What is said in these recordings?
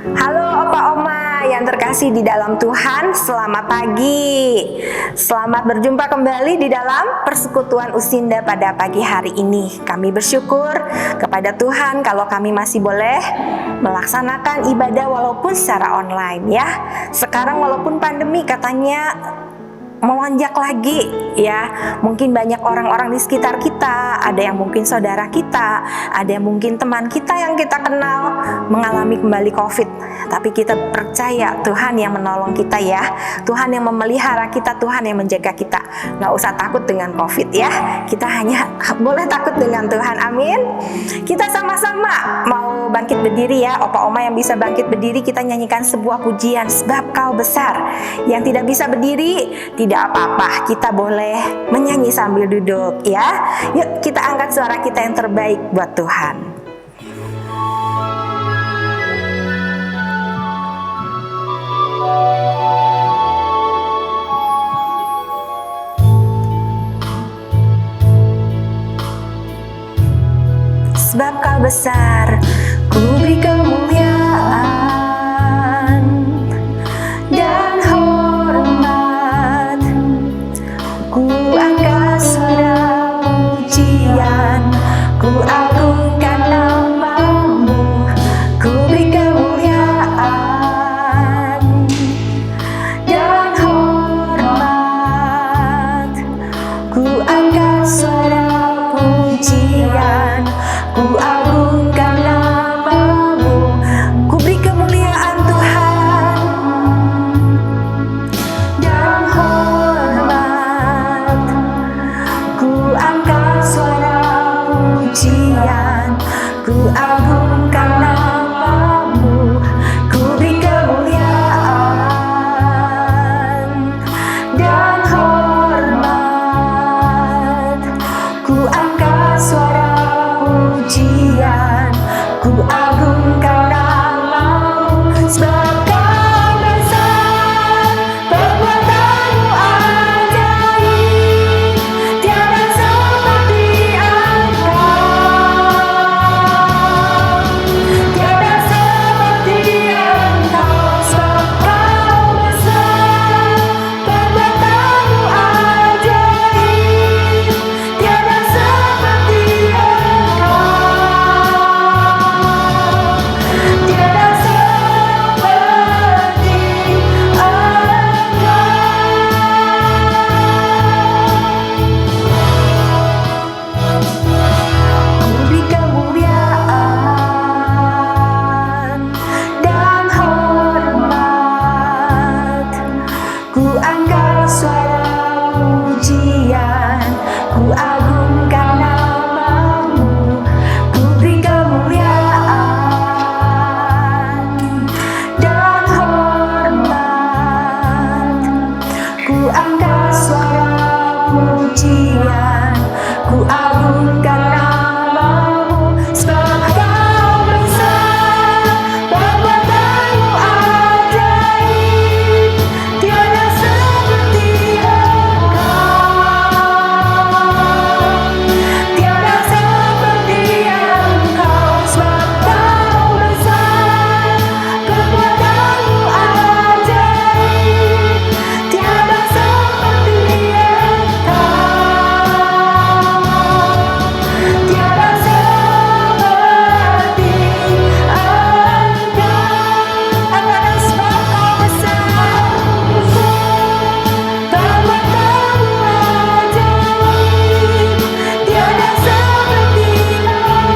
Halo Opa Oma yang terkasih di dalam Tuhan, selamat pagi. Selamat berjumpa kembali di dalam persekutuan Usinda pada pagi hari ini. Kami bersyukur kepada Tuhan kalau kami masih boleh melaksanakan ibadah walaupun secara online ya. Sekarang walaupun pandemi katanya melonjak lagi ya, mungkin banyak orang-orang di sekitar kita, ada yang mungkin saudara kita, ada yang mungkin teman kita yang kita kenal mengalami kembali COVID. Tapi kita percaya Tuhan yang menolong kita ya, Tuhan yang memelihara kita, Tuhan yang menjaga kita. Nggak usah takut dengan COVID ya, kita hanya boleh takut dengan Tuhan. Amin. Kita sama-sama mau bangkit berdiri ya, Opa Oma yang bisa bangkit berdiri, kita nyanyikan sebuah pujian, sebab Kau besar. Yang tidak bisa berdiri, tidak apa-apa, kita boleh menyanyi sambil duduk ya. Yuk kita angkat suara kita yang terbaik buat Tuhan. Sebab Kau besar, ku beri kemuliaan dan hormat, ku angkat suara pujian, ku agungkan nama-Mu, ku beri kemuliaan dan hormat, ku angkat suara pujian, ku agungkan nama-Mu, ku beri kemuliaan Tuhan dan hormat, ku angkat suara pujian, ku agungkan nama-Mu, ku beri kemuliaan dan hormat, ku angkat suara pujian, ku agungkan nama-Mu. Sebab Kau besar, perbuatan-Mu ajaib, tiada seperti Engkau, tiada seperti Engkau. Sebab Kau besar, perbuatan-Mu ajaib, tiada seperti Engkau, tiada seperti Engkau. Ku beri kemuliaan dan hormat, ku angkat suara pujian, ku agungkan nama-Mu, ku beri kemuliaan dan hormat, ku angkat suara pujian, ku agungkan nama-Mu. Sebab Kau besar, perbuatan-Mu ajaib, tiada seperti Engkau, tiada seperti Engkau. Sebab Kau besar, perbuatan-Mu ajaib, tiada seperti Engkau, tiada seperti Engkau. Katakan sebab Kau besar, perbuatan-Mu ajaib, tiada seperti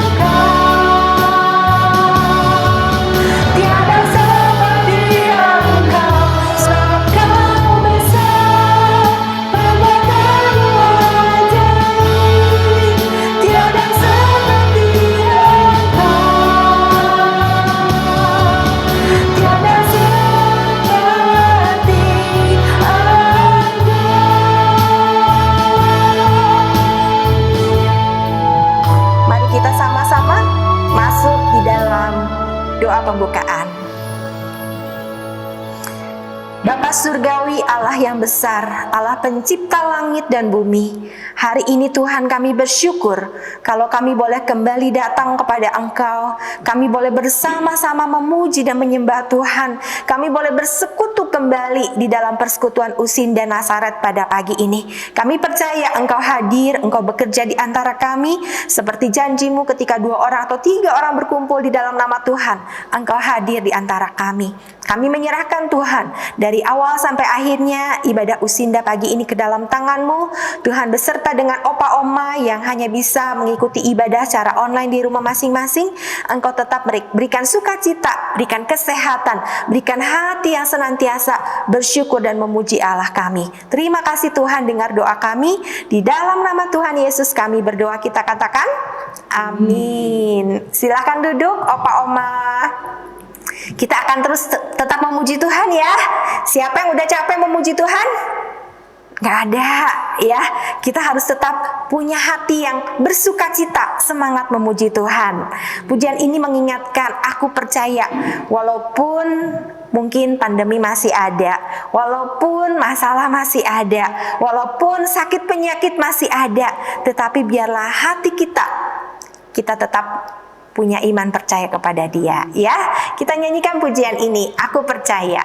Engkau, tiada seperti Engkau. Sebab Kau besar, perbuatan-Mu ajaib, tiada seperti Engkau, tiada seperti Engkau. Mari kita sama-sama masuk di dalam doa pembukaan. Bapa Surgawi, Allah yang besar, Allah pencipta langit dan bumi, hari ini Tuhan kami bersyukur kalau kami boleh kembali datang kepada Engkau, kami boleh bersama-sama memuji dan menyembah Tuhan, kami boleh bersekutu kembali di dalam persekutuan Usinda Nazaret pada pagi ini. Kami percaya Engkau hadir, Engkau bekerja di antara kami, seperti janji-Mu ketika 2 orang atau 3 orang berkumpul di dalam nama Tuhan, Engkau hadir di antara kami. Kami menyerahkan Tuhan, dari awal sampai akhirnya ibadah Usinda pagi ini ke dalam tangan-Mu. Tuhan beserta dengan opa oma yang hanya bisa mengikuti ibadah secara online di rumah masing-masing. Engkau tetap berikan sukacita, berikan kesehatan, berikan hati yang senantiasa bersyukur dan memuji Allah kami. Terima kasih Tuhan, dengar doa kami. Di dalam nama Tuhan Yesus kami berdoa, kita katakan amin. Silakan duduk opa oma. Kita akan terus tetap memuji Tuhan ya. Siapa yang udah capek memuji Tuhan? Gak ada ya. Kita harus tetap punya hati yang bersukacita, semangat memuji Tuhan. Pujian ini mengingatkan, aku percaya walaupun mungkin pandemi masih ada, walaupun masalah masih ada, walaupun sakit penyakit masih ada, tetapi biarlah hati kita tetap punya iman percaya kepada Dia ya. Kita nyanyikan pujian ini, aku percaya.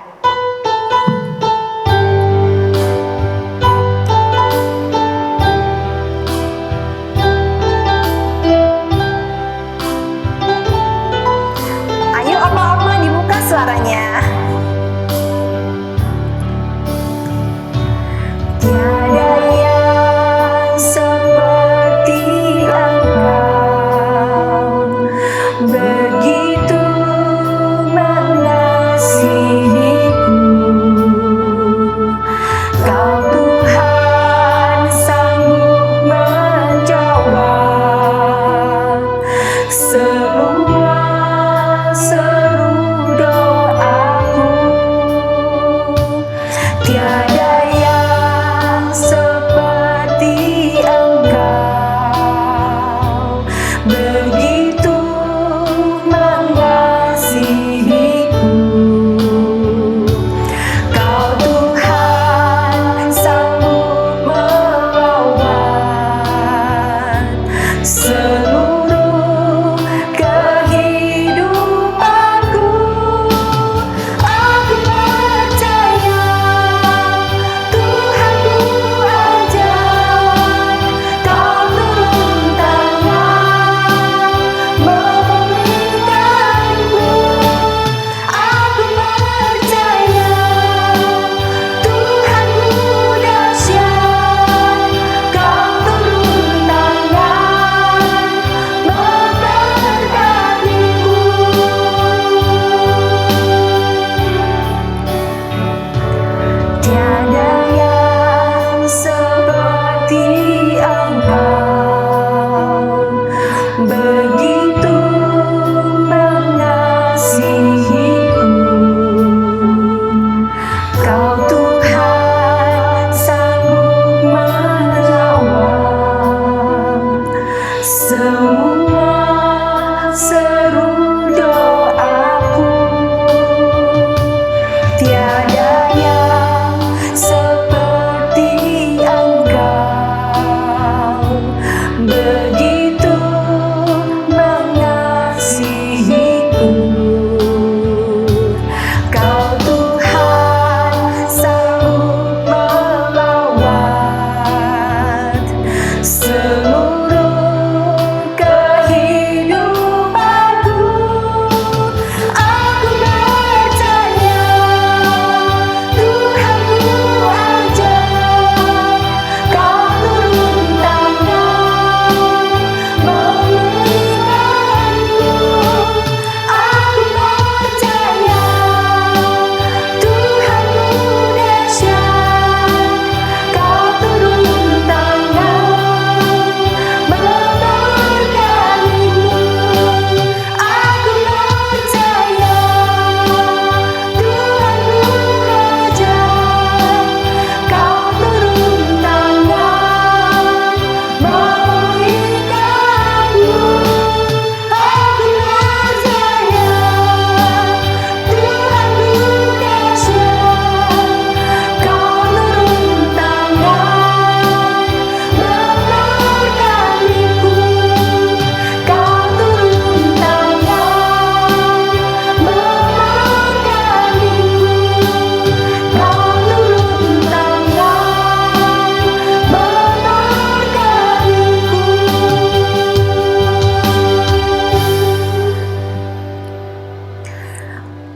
Ayo oma-oma dibuka suaranya. Tiada yang seperti Engkau, begitu mengasihi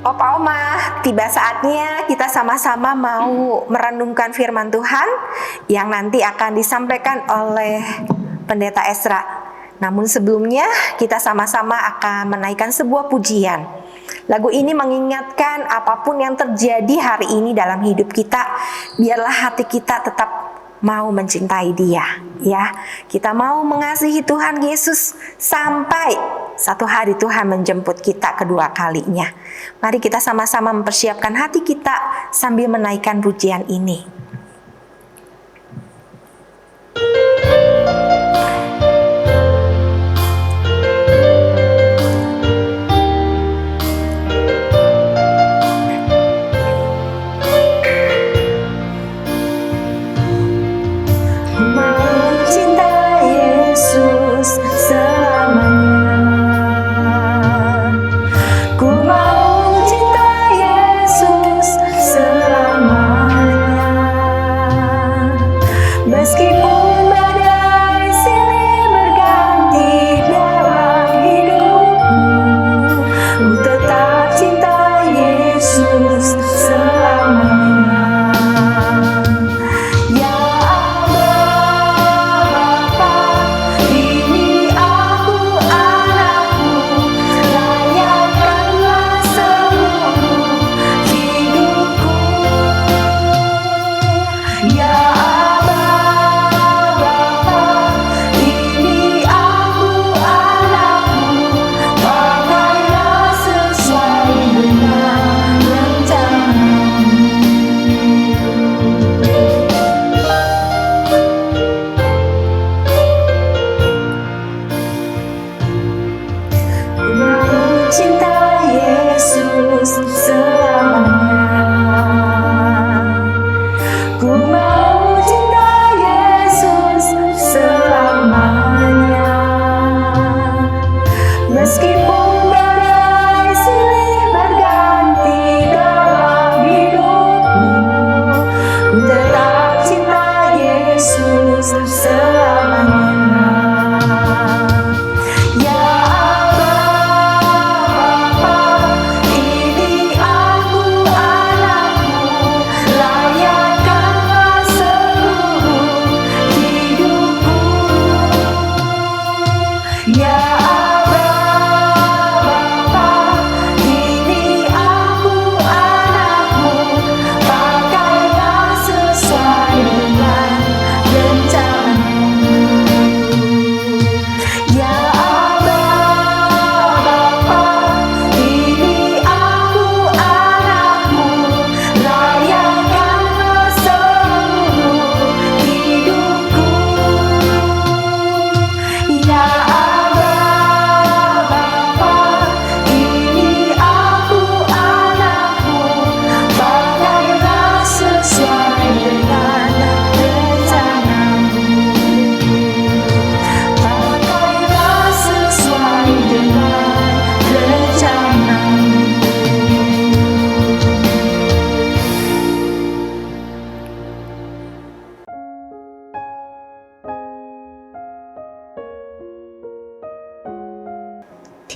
Opa Oma, tiba saatnya kita sama-sama mau merenungkan firman Tuhan yang nanti akan disampaikan oleh Pendeta Ezra. Namun sebelumnya kita sama-sama akan menaikkan sebuah pujian. Lagu ini mengingatkan apapun yang terjadi hari ini dalam hidup kita, biarlah hati kita tetap mau mencintai Dia, ya. Kita mau mengasihi Tuhan Yesus sampai satu hari Tuhan menjemput kita kedua kalinya. Mari kita sama-sama mempersiapkan hati kita sambil menaikkan pujian ini.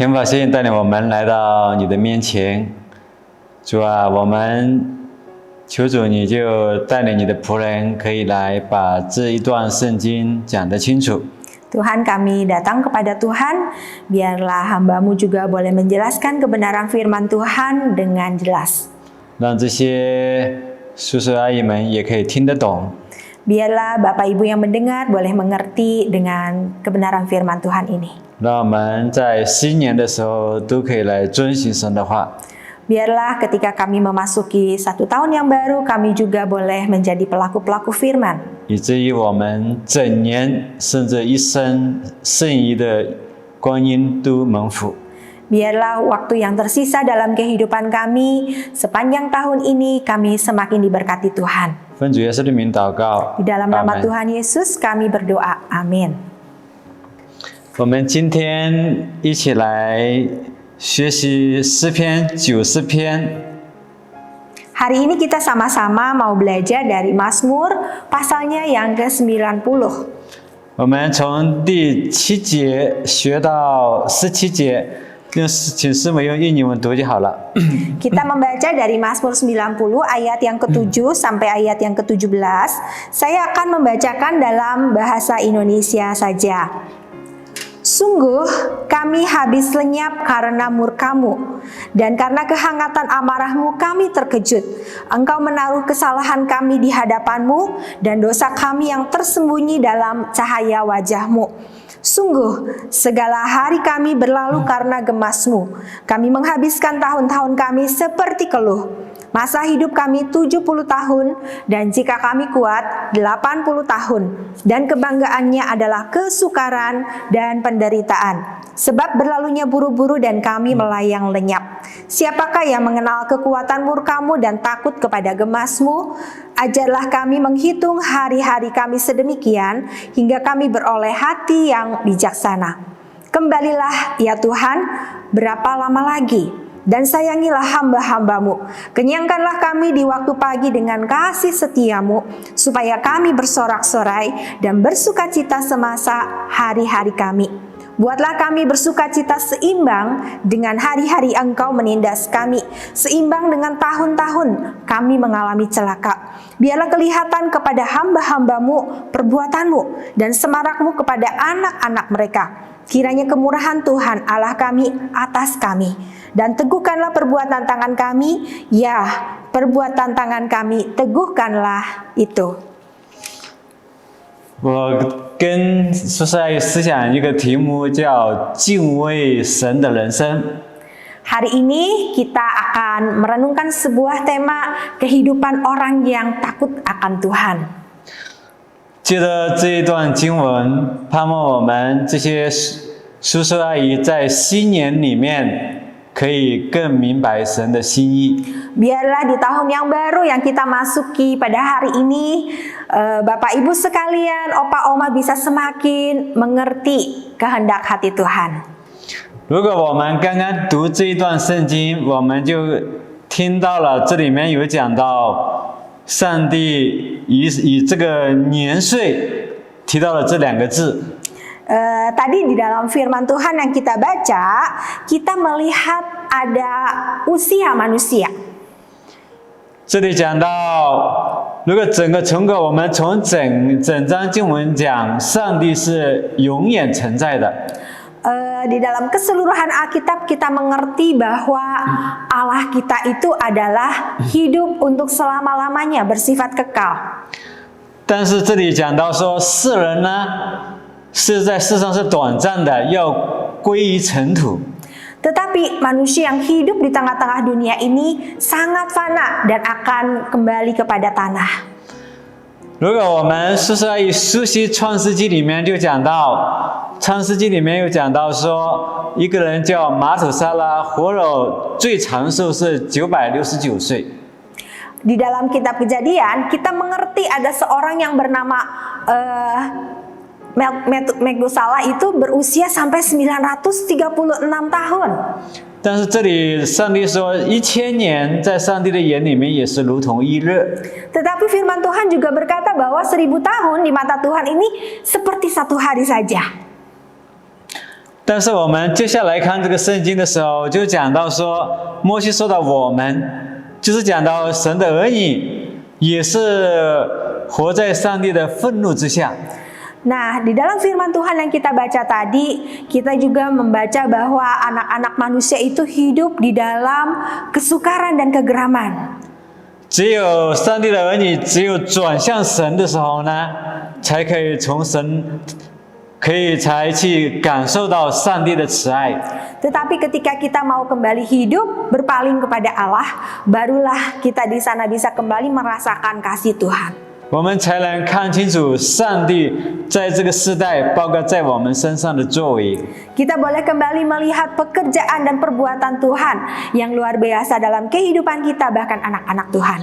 天父，谢谢你带领我们来到你的面前，主啊，我们求主你就带领你的仆人可以来把这一段圣经讲得清楚。 Tuhan, kami datang kepada Tuhan, biarlah hamba-Mu juga boleh menjelaskan kebenaran firman Tuhan dengan jelas. 让这些叔叔阿姨们也可以听得懂。 Biarlah Bapak Ibu yang mendengar boleh mengerti dengan kebenaran firman Tuhan ini. 让我们在新年的时候都可以来遵行神的话。 Biarlah ketika kami memasuki 1 tahun yang baru, kami juga boleh menjadi pelaku-pelaku firman. 以至于我们整年甚至一生剩余的光阴都蒙福。 Biarlah waktu yang tersisa dalam kehidupan kami sepanjang tahun ini kami semakin diberkati Tuhan. 奉主耶稣的名祷告。 Di dalam nama 阿们。 Tuhan Yesus kami berdoa. Amin. 我们今天一起来学习诗篇90篇。 Hari ini kita sama-sama mau belajar dari Mazmur pasalnya yang ke-90. 我们从第7节学到17节，请师母用印尼文读就好了。 Kita membaca dari Mazmur 90 ayat yang ke-7 sampai ayat yang ke-17. Saya akan membacakan dalam bahasa Indonesia saja. Sungguh kami habis lenyap karena murka-Mu, dan karena kehangatan amarah-Mu kami terkejut. Engkau menaruh kesalahan kami di hadapan-Mu, dan dosa kami yang tersembunyi dalam cahaya wajah-Mu. Sungguh segala hari kami berlalu karena gemas-Mu. Kami menghabiskan tahun-tahun kami seperti keluh. Masa hidup kami 70 tahun, dan jika kami kuat 80 tahun. Dan kebanggaannya adalah kesukaran dan penderitaan. Sebab berlalunya buru-buru dan kami melayang lenyap. Siapakah yang mengenal kekuatan murka-Mu dan takut kepada gemas-Mu? Ajarlah kami menghitung hari-hari kami sedemikian, hingga kami beroleh hati yang bijaksana. Kembalilah ya Tuhan, berapa lama lagi? Dan sayangilah hamba-hamba-Mu. Kenyangkanlah kami di waktu pagi dengan kasih setia-Mu, supaya kami bersorak-sorai dan bersukacita semasa hari-hari kami. Buatlah kami bersukacita seimbang dengan hari-hari Engkau menindas kami, seimbang dengan tahun-tahun kami mengalami celaka. Biarlah kelihatan kepada hamba-hamba-Mu perbuatan-Mu, dan semarak-Mu kepada anak-anak mereka. Kiranya kemurahan Tuhan Allah kami atas kami, dan teguhkanlah perbuatan tangan kami, ya perbuatan tangan kami teguhkanlah itu. 我跟苏师阿姨思想一个题目叫敬畏神的人生。 Hari ini kita akan merenungkan sebuah tema kehidupan orang yang takut akan Tuhan. 借着这一段经文，盼望我们这些叔叔阿姨在新年里面可以更明白神的心意。 Biarlah di tahun yang baru yang kita masuki pada hari ini, Bapak Ibu sekalian, Opa Oma bisa semakin mengerti kehendak hati Tuhan. 如果我们刚刚读这一段圣经，我们就听到了这里面有讲到上帝以这个年岁提到了这两个字。 Tadi di dalam firman Tuhan yang kita baca, kita melihat ada usia manusia. 这里讲到，如果整个我们从整章经文讲，上帝是永远存在的。 Di dalam keseluruhan Alkitab kita mengerti bahwa Allah kita itu adalah hidup untuk selama-lamanya, bersifat kekal. 但是这里讲到说，世人呢是在世上是短暂的，要归于尘土。 Tetapi manusia yang hidup di tengah-tengah dunia ini sangat fana dan akan kembali kepada tanah. 如果我们苏师阿姨熟悉《创世纪》里面就讲到，《创世纪》里面有讲到说，一个人叫马土沙拉，活了最长寿是969岁。 Di dalam kitab Kejadian, kita mengerti ada seorang yang bernama Metusala itu berusia sampai 936 tahun. 但是这里上帝说，1000年在上帝的眼里面也是如同一日。 Tetapi firman Tuhan juga berkata bahwa 1000 tahun di mata Tuhan ini seperti satu hari saja. 但是我们接下来看这个圣经的时候，就讲到说，摩西说到我们，就是讲到神的儿女也是活在上帝的愤怒之下。 Nah, di dalam firman Tuhan yang kita baca tadi, kita juga membaca bahwa anak-anak manusia itu hidup di dalam kesukaran dan kegeraman. 只有上帝的儿女，只有转向神的时候呢，才可以从神，才去感受到上帝的慈爱。 Tetapi ketika kita mau kembali hidup, berpaling kepada Allah, barulah kita di sana bisa kembali merasakan kasih Tuhan. 我们才能看清楚上帝在这个世代，包括在我们身上的作为。 Kita boleh kembali melihat pekerjaan dan perbuatan Tuhan yang luar biasa dalam kehidupan kita, bahkan anak-anak Tuhan.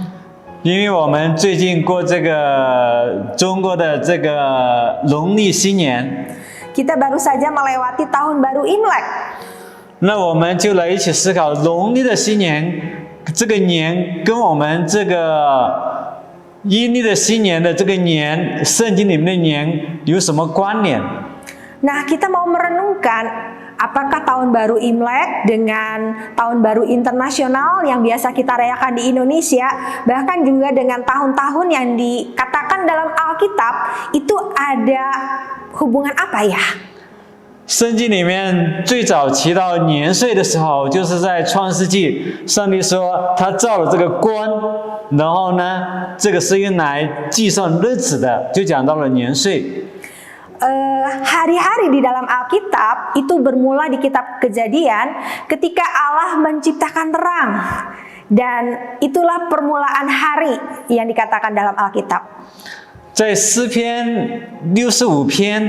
因为我们最近过这个中国的这个农历新年， Kita baru saja melewati tahun baru Imlek. 那我们就来一起思考农历的新年，这个年跟我们这个阴历的新年的这个年，圣经里面的年有什么关联？ Nah, kita mau merenungkan Apakah tahun baru Imlek dengan tahun baru internasional yang biasa kita rayakan di Indonesia, bahkan juga dengan tahun-tahun yang dikatakan dalam Alkitab, itu ada hubungan apa ya? 圣经里面最早提到年岁的时候，就是在创世纪，上帝说他造了这个光，然后呢，这个是用来计算日子的，就讲到了年岁。 hari-hari di dalam Alkitab itu bermula di kitab Kejadian ketika Allah menciptakan terang, dan itulah permulaan hari yang dikatakan dalam Alkitab. 在诗篇65篇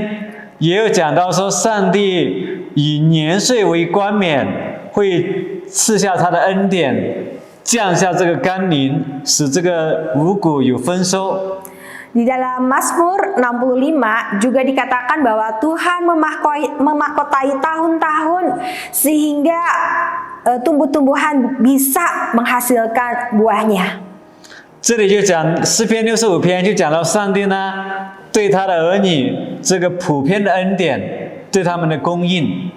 也有讲到说，上帝以年岁为冠冕，会赐下他的恩典，降下这个甘霖，使这个五谷有丰收。 Di dalam Mazmur 65 juga dikatakan bahwa Tuhan memahkotai tahun-tahun sehingga tumbuh-tumbuhan bisa menghasilkan buahnya. 这里就讲诗篇65篇就讲到上帝呢对他的儿女这个普遍的恩典，对他们的供应。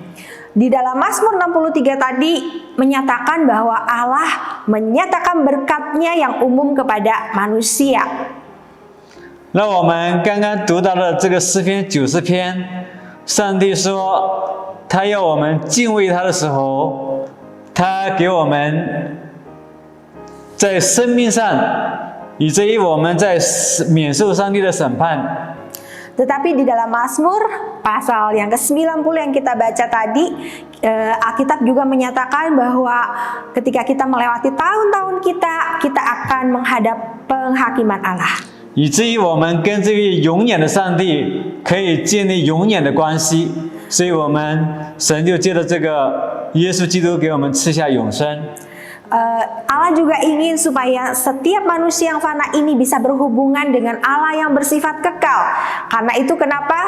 Di dalam Mazmur 63 tadi menyatakan bahwa Allah menyatakan berkat-Nya yang umum kepada manusia. 那我们刚刚读到的这个诗篇90篇，上帝说他要我们敬畏他的时候，他给我们在生命上，以至于我们在免受上帝的审判。 Tetapi di dalam Mazmur pasal yang ke-90 yang kita baca tadi, Alkitab juga menyatakan bahwa ketika kita melewati tahun-tahun kita akan menghadap penghakiman Allah. 以至于我们跟这位永远的上帝可以建立永远的关系，所以神就借着这个耶稣基督给我们赐下永生。 Allah juga ingin supaya setiap manusia yang fana ini bisa berhubungan dengan Allah yang bersifat kekal. Karena itu kenapa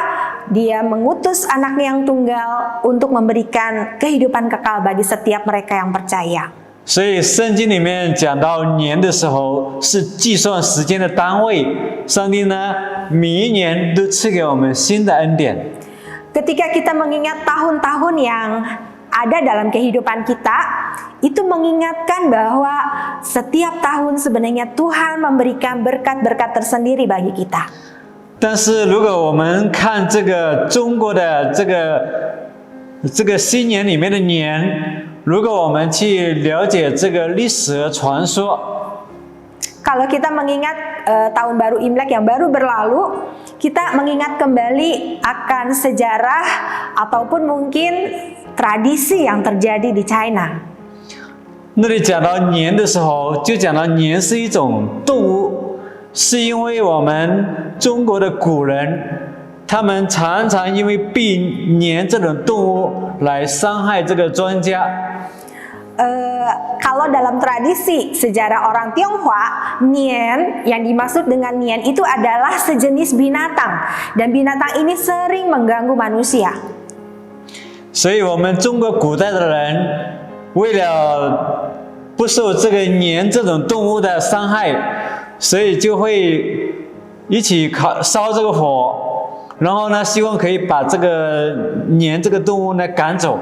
Dia mengutus anaknya yang tunggal untuk memberikan kehidupan kekal bagi setiap mereka yang percaya. 所以圣经里面讲到年的时候，是计算时间的单位。上帝呢，每一年都赐给我们新的恩典。 Ketika kita mengingat tahun-tahun yang ada dalam kehidupan kita, itu mengingatkan bahwa setiap tahun sebenarnya Tuhan memberikan berkat-berkat tersendiri bagi kita. 但是如果我们看这个中国的这个新年里面的年，如果我们去了解这个历史和传说， Kalau kita mengingat tahun baru Imlek yang baru berlalu, kita mengingat kembali akan sejarah ataupun mungkin tradisi yang terjadi di China. 那里讲到年的时候，就讲到年是一种动物，是因为我们中国的古人，他们常常因为避年这种动物来伤害这个庄稼。 Kalau dalam tradisi sejarah orang Tionghoa, Nian yang dimaksud dengan Nian itu adalah sejenis binatang, dan binatang ini sering mengganggu manusia. 所以，我们中国古代的人为了不受这个年这种动物的伤害，所以就会一起烧这个火，然后呢，希望可以把这个年这个动物呢赶走。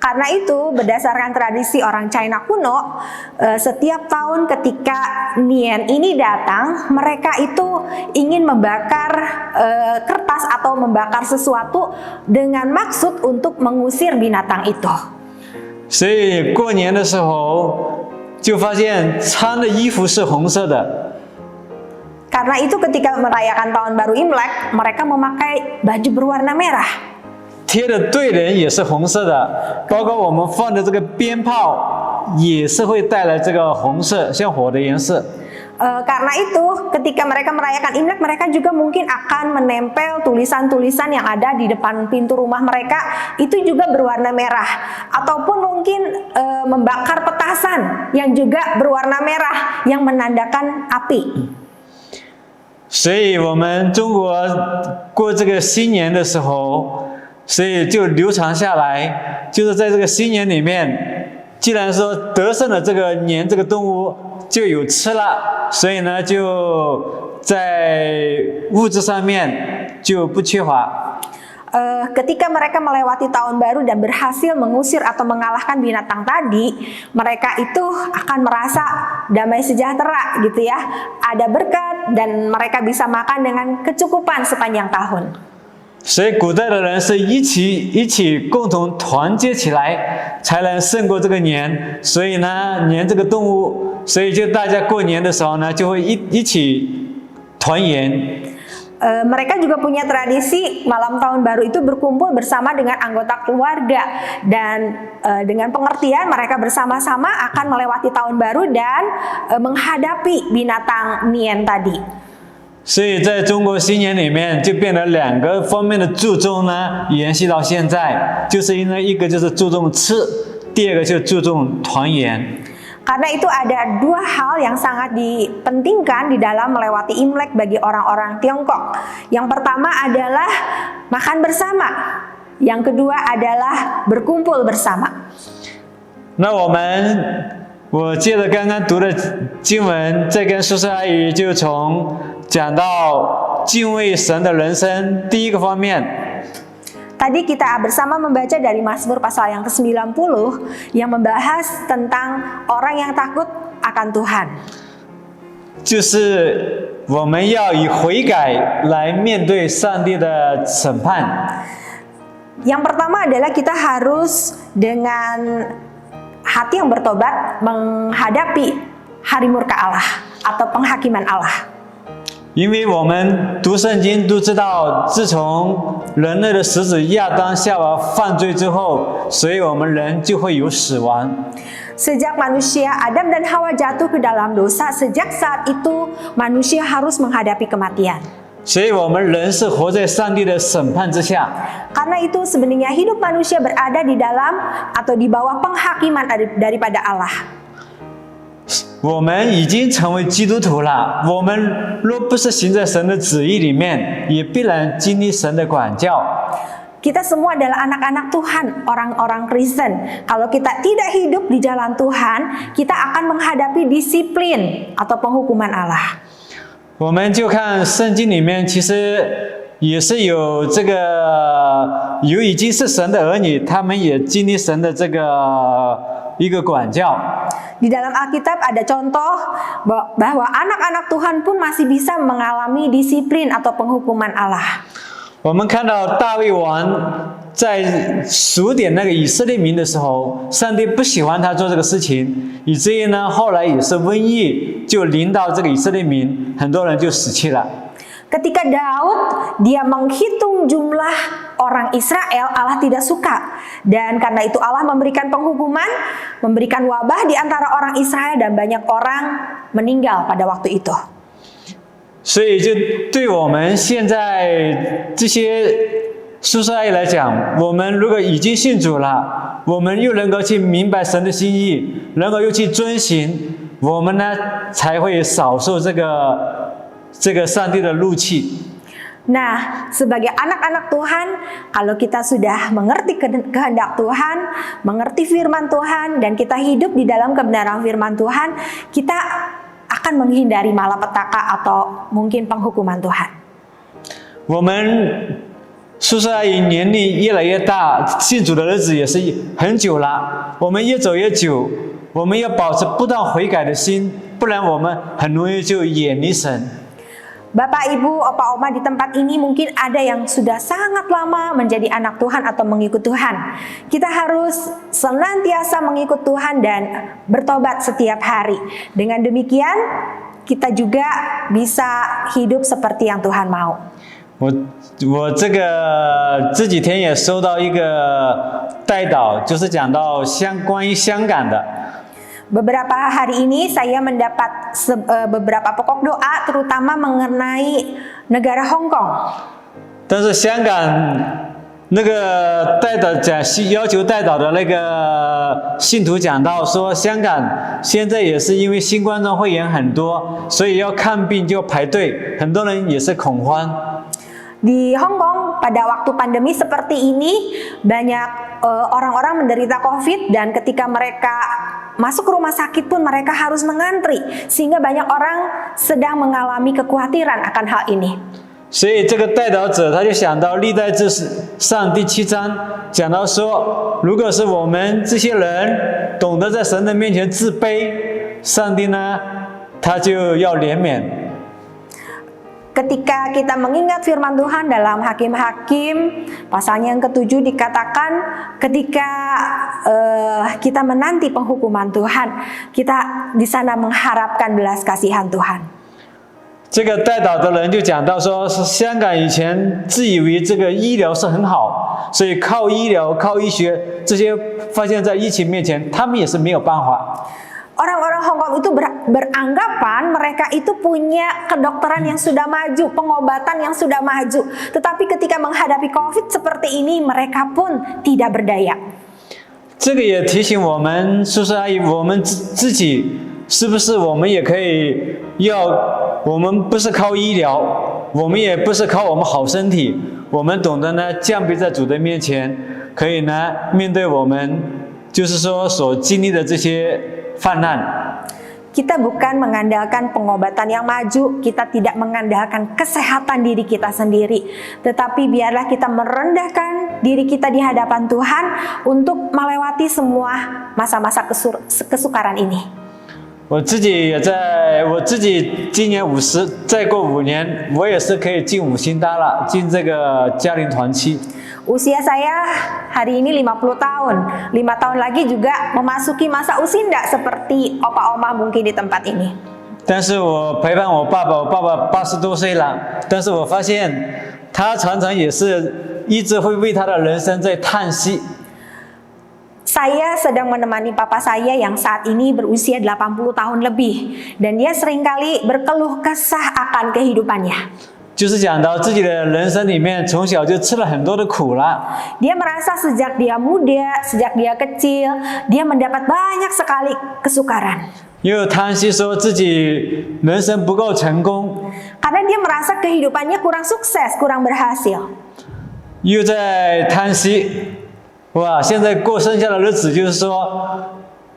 Karena itu berdasarkan tradisi orang China kuno, setiap tahun ketika Nian ini datang, mereka itu ingin membakar kertas atau membakar sesuatu dengan maksud untuk mengusir binatang itu. 所以过年的时候，就发现穿的衣服是红色的。 Karena itu ketika merayakan tahun baru Imlek, mereka memakai baju berwarna merah. 贴的对联也是红色的，包括我们放的这个鞭炮也是会带来这个红色，像火的颜色。 Karena itu ketika mereka merayakan Imlek, mereka juga mungkin akan menempel tulisan-tulisan yang ada di depan pintu rumah mereka, itu juga berwarna merah. Ataupun mungkin membakar petasan yang juga berwarna merah yang menandakan api. 所以我们中国过这个新年的时候，所以就流传下来，就是在这个新年里面，既然说得胜的这个年这个动物就有吃了，所以呢就在物质上面就不缺乏。ketika mereka melewati tahun baru dan berhasil mengusir atau mengalahkan binatang tadi, mereka itu akan merasa damai sejahtera gitu ya. Ada berkat dan mereka bisa makan dengan kecukupan sepanjang tahun. 所以古代的人是一起共同团结起来，才能胜过这个年。所以呢，年这个动物，所以就大家过年的时候呢，就会一起团圆。 Mereka juga punya tradisi malam tahun baru itu berkumpul bersama dengan anggota keluarga dan dengan pengertian mereka bersama-sama akan melewati tahun baru dan menghadapi binatang Nian tadi. 所以在中国新年里面就变得两个方面的注重呢，延续到现在，就是因为一个就是注重吃，第二个就注重团圆。 Karena itu ada dua hal yang sangat dipentingkan di dalam melewati Imlek bagi orang-orang Tiongkok. Yang pertama adalah makan bersama. Yang kedua adalah berkumpul bersama. 那我借着刚刚读的经文，再跟苏轼阿姨就从讲到敬畏神的人生第一个方面。 Tadi kita bersama membaca dari Mazmur pasal yang ke-90 yang membahas tentang orang yang takut akan Tuhan. 就是我们要以悔改来面对上帝的审判。 Yang pertama adalah kita harus dengan hati yang bertobat menghadapi hari murka Allah atau penghakiman Allah. 因为我们读圣经都知道，自从人类的始祖亚当夏娃犯罪之后，所以我们人就会有死亡。 Sejak manusia Adam dan Hawa jatuh ke dalam dosa, sejak saat itu manusia harus menghadapi kematian. 所以我们人是活在上帝的审判之下。 Karena itu sebenarnya hidup manusia berada di dalam atau di bawah penghakiman daripada Allah. 我们已经成为基督徒了，我们若不是行在神的旨意里面，也必然经历神的管教。 Kita semua adalah anak-anak Tuhan, orang-orang Kristen. Kalau kita tidak hidup di jalan Tuhan, kita akan menghadapi disiplin atau penghukuman Allah. 我们就看圣经里面，其实也是有这个有已经是神的儿女，他们也经历神的这个一个管教。 Di dalam Alkitab ada contoh bahwa anak-anak Tuhan pun masih bisa mengalami disiplin atau penghukuman Allah. 我们看到大卫王在数点那个以色列民的时候，上帝不喜欢他做这个事情，以至于呢，后来也是瘟疫就临到这个以色列民，很多人就死去了。 Ketika Daud dia menghitung jumlah orang Israel, Allah tidak suka. Dan karena itu Allah memberikan penghukuman, memberikan wabah di antara orang Israel dan banyak orang meninggal pada waktu itu. 所以就对我们现在这些叔叔阿姨来讲，我们如果已经信主了，我们又能够去明白神的心意，能够又去遵行，我们呢才会少受这个上帝的怒气。 Nah, sebagai anak-anak Tuhan, kalau kita sudah mengerti kehendak Tuhan, mengerti firman Tuhan, dan kita hidup di dalam kebenaran firman Tuhan, kita akan menghindari malapetaka atau mungkin penghukuman Tuhan. 我们叔叔阿姨年龄越来越大，信主的日子也是很久了。我们越走越久，我们要保持不断悔改的心，不然我们很容易就远离神。 Bapak, Ibu, Opa, Oma di tempat ini mungkin ada yang sudah sangat lama menjadi anak Tuhan atau mengikut Tuhan. Kita harus senantiasa mengikut Tuhan dan bertobat setiap hari. Dengan demikian, kita juga bisa hidup seperti yang Tuhan mau. 我这个这几天也收到一个代祷，就是讲到关于香港的。 Beberapa hari ini saya mendapat beberapa pokok doa terutama mengenai negara Hong Kong. 但是香港那个代祷要求代祷的那个信徒讲到说，香港现在也是因为新冠状肺炎很多，所以要看病就排队，很多人也是恐慌。 Di Hong Kong pada waktu pandemi seperti ini banyak orang-orang menderita COVID dan ketika mereka masuk ke rumah sakit pun mereka harus mengantri sehingga banyak orang sedang mengalami kekhawatiran akan hal ini. 所以这个代祷者他就想到历代志上第7章讲到说，如果是我们这些人懂得在神的面前自卑，上帝呢他就要怜悯。Ketika kita mengingat firman Tuhan dalam Hakim-Hakim pasalnya yang ke-7 dikatakan ketika kita menanti penghukuman Tuhan, kita di sana mengharapkan belas kasihan Tuhan. 这个代祷的人就讲到说，香港以前自以为这个医疗是很好，所以靠医疗、靠医学这些，发现在疫情面前，他们也是没有办法。Orang-orang Hong Kong itu beranggapan mereka itu punya kedokteran yang sudah maju, pengobatan yang sudah maju. Tetapi ketika menghadapi COVID seperti ini, mereka pun tidak berdaya. 这个也提醒我们，叔叔阿姨，我们自己是不是我们也可以我们不是靠医疗，我们也不是靠我们好身体，我们懂得呢降卑在主的面前，可以呢面对我们就是说所经历的这些泛滥。 Kita bukan mengandalkan pengobatan yang maju, kita tidak mengandalkan kesehatan diri kita sendiri, tetapi biarlah kita merendahkan diri kita di hadapan Tuhan untuk melewati semua masa-masa kesukaran ini. 我自己今年50，再过5年，我也是可以进5星搭了，进这个嘉陵团契。 Usia saya hari ini 50 tahun. 5 tahun lagi juga memasuki masa usinda seperti opa-oma mungkin di tempat ini. 但是我陪伴我爸爸，我爸爸80多岁了，但是我发现他常常也是一直会为他的人生在叹息。 Saya sedang menemani papa saya yang saat ini berusia 80 tahun lebih, dan dia seringkali berkeluh kesah akan kehidupannya. 就是讲到自己的人生里面，从小就吃了很多的苦了。 Dia merasa sejak dia muda, sejak dia kecil, dia mendapat banyak sekali kesukaran. 又叹息说自己人生不够成功， Karena dia merasa kehidupannya kurang sukses, kurang berhasil. 又在叹息，哇，现在过剩下的日子就是说，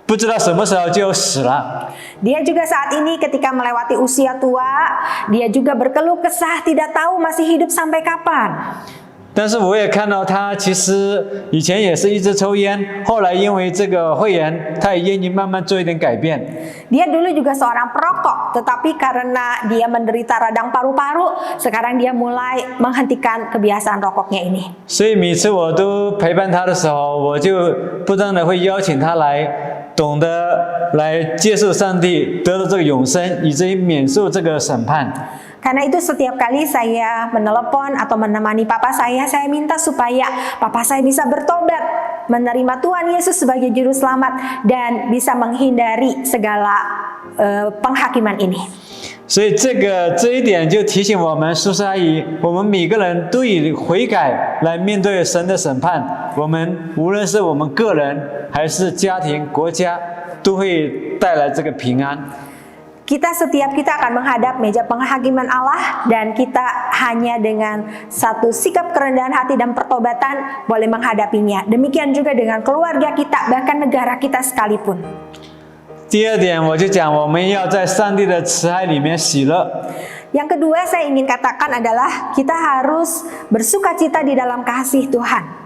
不知道什么时候就要死了。 Dia juga saat ini ketika melewati usia tua, dia juga berkeluh kesah tidak tahu masih hidup sampai kapan. 但是我也看到他其实以前也是一直抽烟，后来因为这个肺炎，他也愿意慢慢做一点改变。 Dia dulu juga seorang perokok, tetapi karena dia menderita radang paru-paru, sekarang dia mulai menghentikan kebiasaan rokoknya ini. 所以每次我都陪伴他的时候，我就不断的会邀请他来，懂得来接受上帝，得到这个永生，以至于免受这个审判。 Karena itu setiap kali saya menelepon atau menemani papa saya minta supaya papa saya bisa bertobat, menerima Tuhan Yesus sebagai juru selamat, dan bisa menghindari segala penghakiman ini. 所以这一点就提醒我们，叔叔阿姨，我们每个人都以悔改来面对神的审判。我们无论是我们个人还是家庭、国家，都会带来这个平安。 Setiap kita akan menghadap meja penghakiman Allah, dan kita hanya dengan satu sikap kerendahan hati dan pertobatan boleh menghadapinya. Demikian juga dengan keluarga kita, bahkan negara kita sekalipun. 第二点，我就讲我们要在上帝的慈爱里面喜乐。 Yang kedua saya ingin katakan adalah kita harus bersukacita di dalam kasih Tuhan.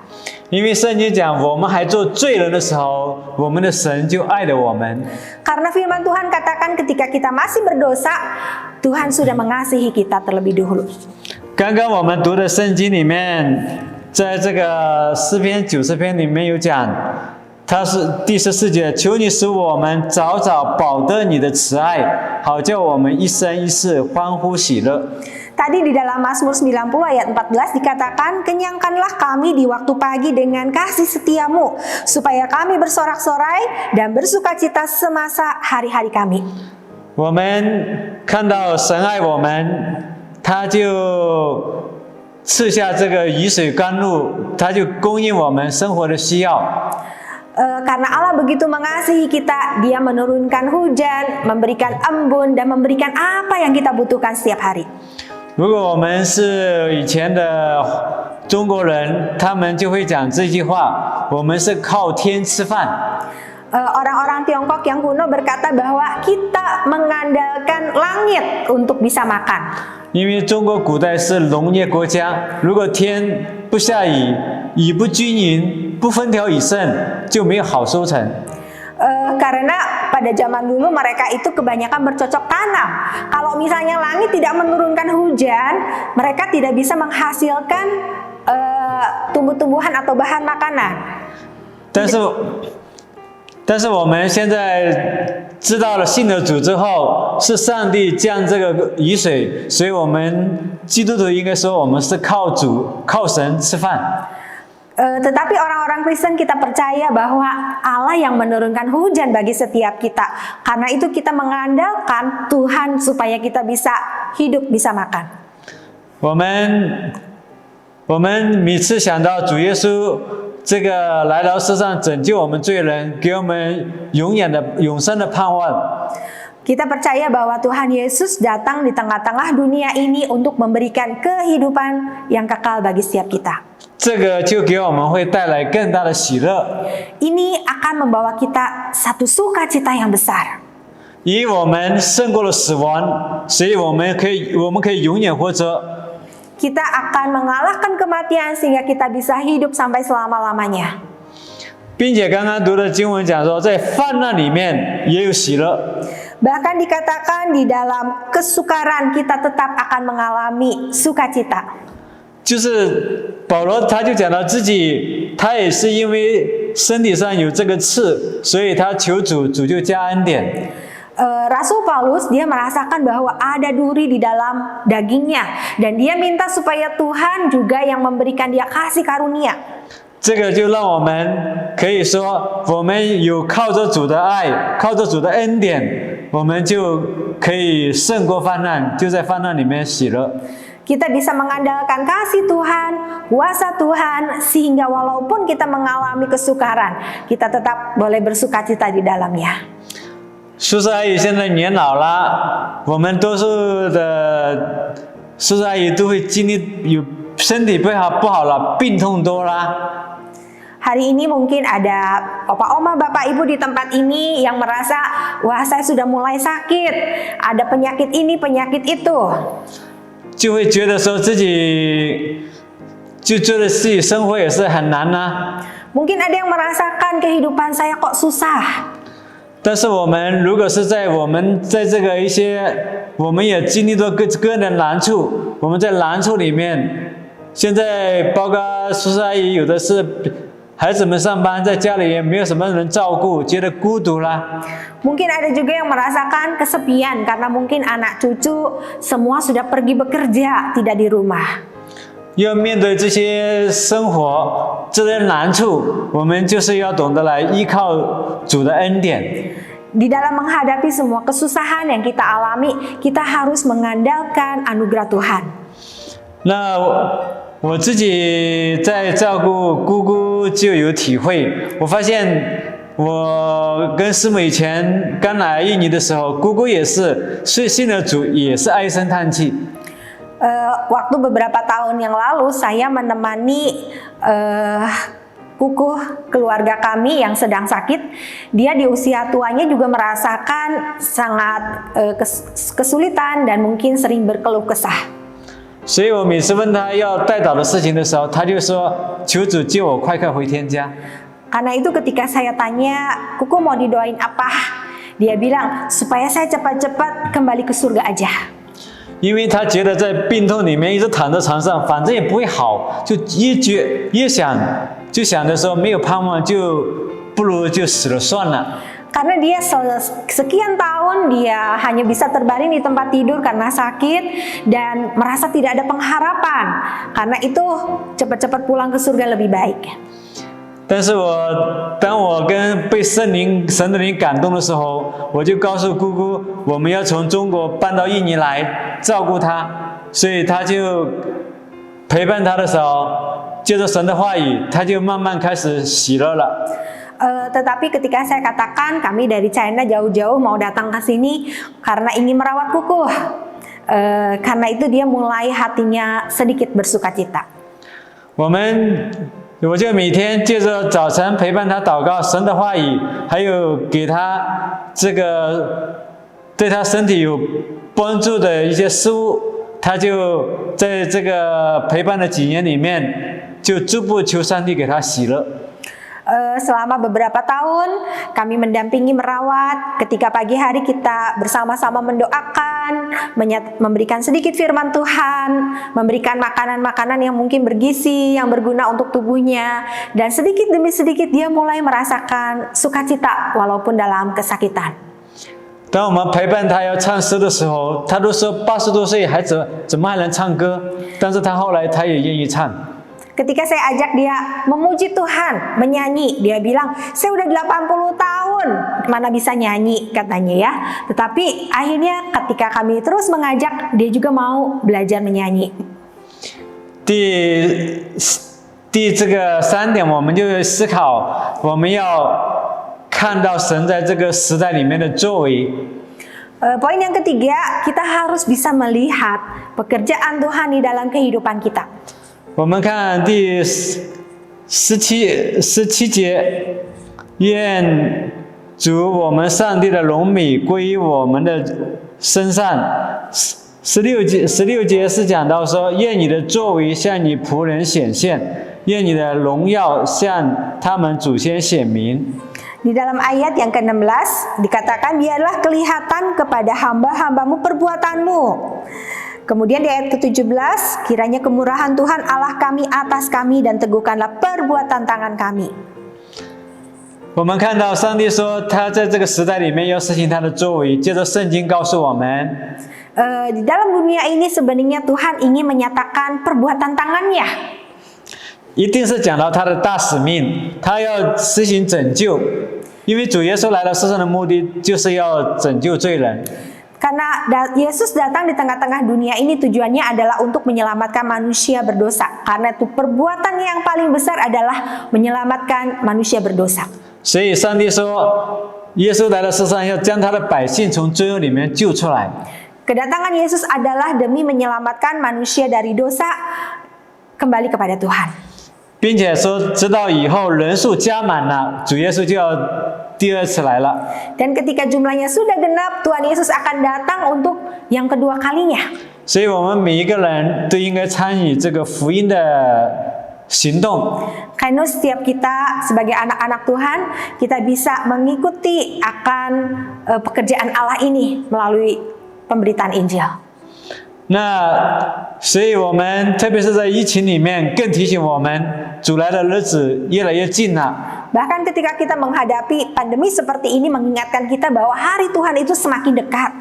因为圣经讲，我们还做罪人的时候，我们的神就爱了我们。 Karena firman Tuhan katakan ketika kita masih berdosa, Tuhan sudah mengasihi kita terlebih dahulu. 刚刚我们读的圣经里面，在这个诗篇90篇里面有讲，它是第14节，求你使我们早早饱得你的慈爱，好叫我们一生一世欢呼喜乐。 Tadi di dalam Mazmur 90 ayat 14 dikatakan, kenyangkanlah kami di waktu pagi dengan kasih setiamu, supaya kami bersorak-sorai dan bersukacita semasa hari-hari kami. 我们看到神爱我们，他就赐下这个雨水甘露，他就供应我们生活的需要。 Karena Allah begitu mengasihi kita, Dia menurunkan hujan, memberikan embun, dan memberikan apa yang kita butuhkan setiap hari. 如果我们是以前的中国人，他们就会讲这句话：我们是靠天吃饭。Orang-orang Tiongkok yang kuno berkata bahwa kita mengandalkan langit untuk bisa makan. 因为中国古代是农业国家，如果天不下雨，雨不均匀，不风调雨顺，就没有好收成。 Karena pada zaman dulu mereka itu kebanyakan bercocok tanam. Kalau misalnya langit tidak menurunkan hujan, mereka tidak bisa menghasilkan tumbuh-tumbuhan atau bahan makanan. 但是我们现在知道了信了主之后，是上帝降这个雨水，所以我们基督徒应该说我们是靠主、靠神吃饭。 Tetapi orang-orang Kristen kita percaya bahwa Allah yang menurunkan hujan bagi setiap kita. Karena itu kita mengandalkan Tuhan supaya kita bisa hidup, bisa makan. 我们每次想到主耶稣这个来到世上拯救我们罪人，给我们永生的盼望。 Kita percaya bahwa Tuhan Yesus datang di tengah-tengah dunia ini untuk memberikan kehidupan yang kekal bagi setiap kita. 这个就给我们会带来更大的喜乐。 Ini akan membawa kita satu sukacita yang besar. 因为我们胜过了死亡，所以我们可以永远活着。 Kita akan mengalahkan kematian sehingga kita bisa hidup sampai selama-lamanya. 并且刚刚读的经文讲说，在患难里面也有喜乐。 Bahkan dikatakan di dalam kesukaran kita tetap akan mengalami sukacita. 就是保罗他就讲到自己，他也是因为身体上有这个刺，所以他求主，主就加恩典。 Rasul Paulus dia merasakan bahwa ada duri di dalam dagingnya dan dia minta supaya Tuhan juga yang memberikan dia kasih karunia. 这个就让我们可以说，我们有靠着主的爱，靠着主的恩典，我们就可以胜过患难，就在患难里面喜乐。 Kita bisa mengandalkan kasih Tuhan, kuasa Tuhan, sehingga walaupun kita mengalami kesukaran, kita tetap boleh bersukacita di dalamnya. 叔叔阿姨现在年老了，我们多数的叔叔阿姨都会经历有身体不好了，病痛多啦。 Hari ini mungkin ada opa oma bapak ibu di tempat ini yang merasa, wah saya sudah mulai sakit, ada penyakit ini penyakit itu. 就会觉得说自己生活也是很难呐。 Mungkin ada yang merasakan kehidupan saya kok susah. 但是我们如果是我们在这个一些，我们也经历过各样的难处，我们在难处里面，现在包括叔叔阿姨有的是孩子们上班，在家里也没有什么人照顾，觉得孤独啦。 Mungkin ada juga yang merasakan kesepian karena mungkin anak cucu semua sudah pergi bekerja, tidak di rumah. 要面对这些生活这些难处，我们就是要懂得来依靠主的恩典。 Di dalam menghadapi semua kesusahan yang kita alami, kita harus mengandalkan anugerah Tuhan. 那我自己在照顾姑姑就有体会，我发现我跟师母以前刚来印尼的时候，姑姑也是信了主，也是唉声叹气。 Waktu beberapa tahun yang lalu saya menemani kukuh keluarga kami yang sedang sakit. Dia di usia tuanya juga merasakan sangat kesulitan dan mungkin sering berkeluh kesah. 所以我每次问他要代祷的事情的时候，他就说：“求主救我快快回天家。” Karena itu ketika saya tanya, Kuku mau didoain apa? Dia bilang, supaya saya cepat-cepat kembali ke surga aja. 因为他觉得在病痛里面一直躺在床上，反正也不会好，就越想就想着说没有盼望，就不如就死了算了。 Karena dia sekian tahun dia hanya bisa terbaring di tempat tidur karena sakit dan merasa tidak ada pengharapan. Karena itu cepat-cepat pulang ke surga lebih baik. 但是当我被神的灵感动的时候，我就告诉姑姑，我们要从中国搬到印尼来照顾她，所以她就陪伴她的时候，接着神的话语，她就慢慢开始喜乐了。 Tetapi ketika saya katakan kami dari China jauh-jauh mau datang ke sini karena ingin merawat Kuku, karena itu dia mulai hatinya sedikit bersukacita. 我们我就每天借着早晨陪伴他祷告神的话语，还有给他这个对他身体有帮助的一些事物，他就在这个陪伴的几年里面，就逐步求上帝给他喜乐。Selama beberapa tahun kami mendampingi merawat. Ketika pagi hari kita bersama-sama mendoakan, memberikan sedikit firman Tuhan, memberikan makanan-makanan yang mungkin bergizi, yang berguna untuk tubuhnya, dan sedikit demi sedikit dia mulai merasakan sukacita walaupun dalam kesakitan. 当我们陪伴他要唱诗的时候，他都说80多岁还怎么还能唱歌？但是他后来他也愿意唱。 Ketika saya ajak dia memuji Tuhan, menyanyi, dia bilang, saya udah 80 tahun, mana bisa nyanyi katanya ya. Tetapi akhirnya ketika kami terus mengajak, dia juga mau belajar menyanyi. 第这个3点，我们就思考，我们要看到神在这个时代里面的作为。 Poin yang ketiga, kita harus bisa melihat pekerjaan Tuhan di dalam kehidupan kita. 我们看第17节，愿主我们上帝的荣美归于我们的身上。16节是讲到说，愿你的作为向你仆人显现，愿你的荣耀向他们祖先显明。 Di dalam ayat yang ke-16 dikatakan, biarlah kelihatan kepada hamba-hambamu perbuatanmu. Kemudian di ayat ke-17, kiranya kemurahan Tuhan Allah kami atas kami dan teguhkanlah perbuatan tangan kami. 我们看到上帝说，他在这个时代里面要实行他的作为，借着圣经告诉我们。 Di dalam dunia ini sebenarnya Tuhan ingin menyatakan perbuatan tangannya. 一定是讲到他的大使命，他要实行拯救，因为主耶稣来到世上的目的就是要拯救罪人。 Karena Yesus datang di tengah-tengah dunia ini tujuannya adalah untuk menyelamatkan manusia berdosa. Karena itu perbuatan yang paling besar adalah menyelamatkan manusia berdosa. 所以上帝说，耶稣来到世上要将他的百姓从罪恶里面救出来。 Kedatangan Yesus adalah demi menyelamatkan manusia dari dosa kembali kepada Tuhan. 并且说，直到以后人数加满了，主耶稣就要第2次来了。 Dan ketika jumlahnya sudah genap, Tuhan Yesus akan datang untuk yang kedua kalinya. 所以我们每一个人都应该参与这个福音的行动。 Karena setiap kita sebagai anak-anak Tuhan, kita bisa mengikuti akan pekerjaan Allah ini melalui pemberitaan Injil. 那所以我们特别是在疫情里面，更提醒我们，主来的日子越来越近了。 Bahkan ketika kita menghadapi pandemi seperti ini, mengingatkan kita bahwa hari Tuhan itu semakin dekat.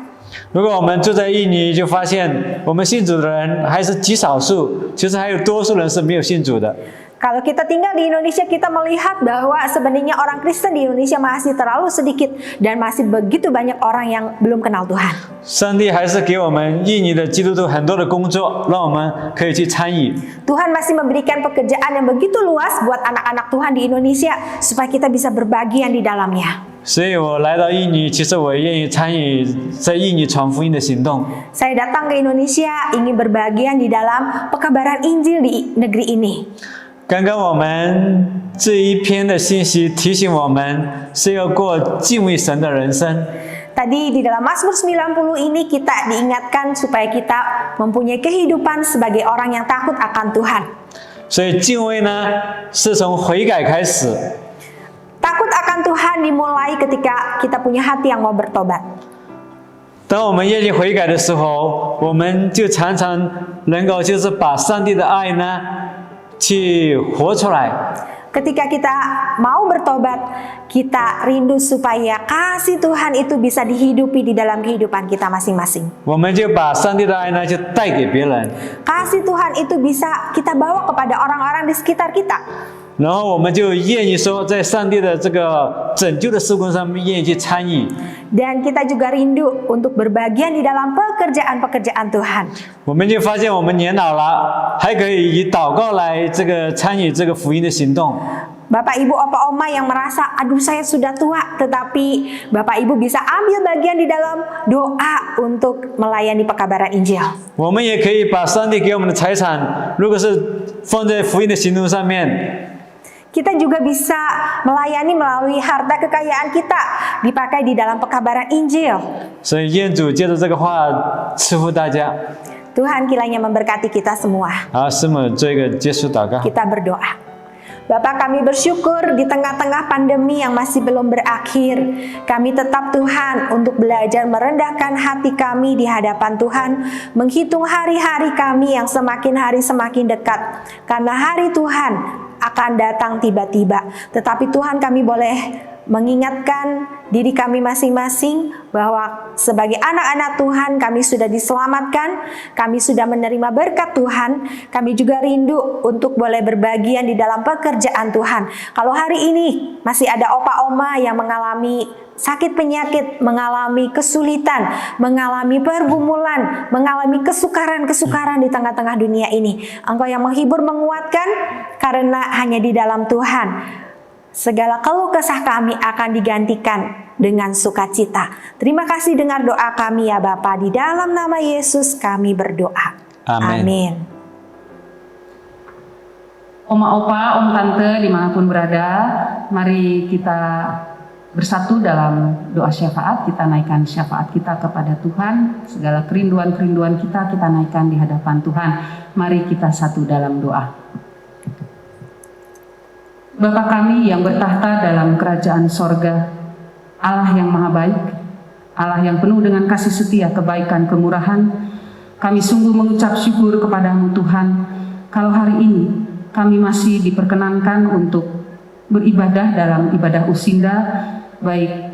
如果我们住在印尼，就发现我们信主的人还是极少数，其实还有多数人是没有信主的。 Kalau kita tinggal di Indonesia, kita melihat bahwa sebenarnya orang Kristen di Indonesia masih terlalu sedikit dan masih begitu banyak orang yang belum kenal Tuhan. 上帝还是给我们印尼的基督徒很多的工作，让我们可以去参与。 Tuhan masih memberikan pekerjaan yang begitu luas buat anak-anak Tuhan di Indonesia supaya kita bisa berbagian di dalamnya. 所以我来到印尼，其实我也愿意参与在印尼传福音的行动。 Saya datang ke Indonesia ingin berbagian di dalam pekabaran Injil di negeri ini. 刚刚我们这一篇的信息提醒我们是要过敬畏神的人生。 Tadi di dalam Mazmur 90 ini kita diingatkan supaya kita mempunyai kehidupan sebagai orang yang takut akan Tuhan. 所以敬畏呢，是从悔改开始。 Takut akan Tuhan dimulai ketika kita punya hati yang mau bertobat. 当我们愿意悔改的时候，我们就常常能够就是把上帝的爱呢，去活出来。 Ketika kita mau bertobat, kita rindu supaya kasih Tuhan itu bisa dihidupi di dalam kehidupan kita masing-masing. 我们就把上帝的爱呢，就带给别人， Kasih Tuhan itu bisa kita bawa kepada orang-orang di sekitar kita. 然后我们就愿意说，在上帝的这个拯救的事工上面，愿意去参与。 Dan kita juga rindu untuk berbagian di dalam pekerjaan-pekerjaan Tuhan. 我们就发现，我们年老了，还可以以祷告来这个参与这个福音的行动。 Bapak Ibu Opa Oma yang merasa, aduh saya sudah tua, tetapi Bapak Ibu bisa ambil bagian di dalam doa untuk melayani pekabaran Injil. 我们也可以把上帝给我们的财产，如果是放在福音的行动上面， Kita juga bisa melayani melalui harta kekayaan kita, dipakai di dalam pekabaran Injil. 所以愿主借着这个话赐福大家。 Tuhan kiranya memberkati kita semua. 好，师母做一个结束祷告。 Kita berdoa. Bapak, kami bersyukur di tengah-tengah pandemi yang masih belum berakhir, kami tetap Tuhan untuk belajar merendahkan hati kami di hadapan Tuhan, menghitung hari-hari kami yang semakin hari semakin dekat, karena hari Tuhan akan datang tiba-tiba. Tetapi Tuhan, kami boleh mengingatkan diri kami masing-masing bahwa sebagai anak-anak Tuhan kami sudah diselamatkan, kami sudah menerima berkat Tuhan, kami juga rindu untuk boleh berbagian di dalam pekerjaan Tuhan. Kalau hari ini masih ada opa oma yang mengalami sakit penyakit, mengalami kesulitan, mengalami pergumulan, mengalami kesukaran-kesukaran di tengah-tengah dunia ini, Engkau yang menghibur, menguatkan, karena hanya di dalam Tuhan segala keluh kesah kami akan digantikan dengan sukacita. Terima kasih dengar doa kami ya Bapa, di dalam nama Yesus kami berdoa. Amin. Amin. Oma opa, om tante dimanapun berada, mari kita bersatu dalam doa syafaat. Kita naikkan syafaat kita kepada Tuhan. Segala kerinduan-kerinduan kita naikkan di hadapan Tuhan. Mari kita satu dalam doa. Bapa kami yang bertahta dalam kerajaan sorga, Allah yang maha baik, Allah yang penuh dengan kasih setia, kebaikan, kemurahan, kami sungguh mengucap syukur kepadamu Tuhan, kalau hari ini kami masih diperkenankan untuk beribadah dalam ibadah Usinda, baik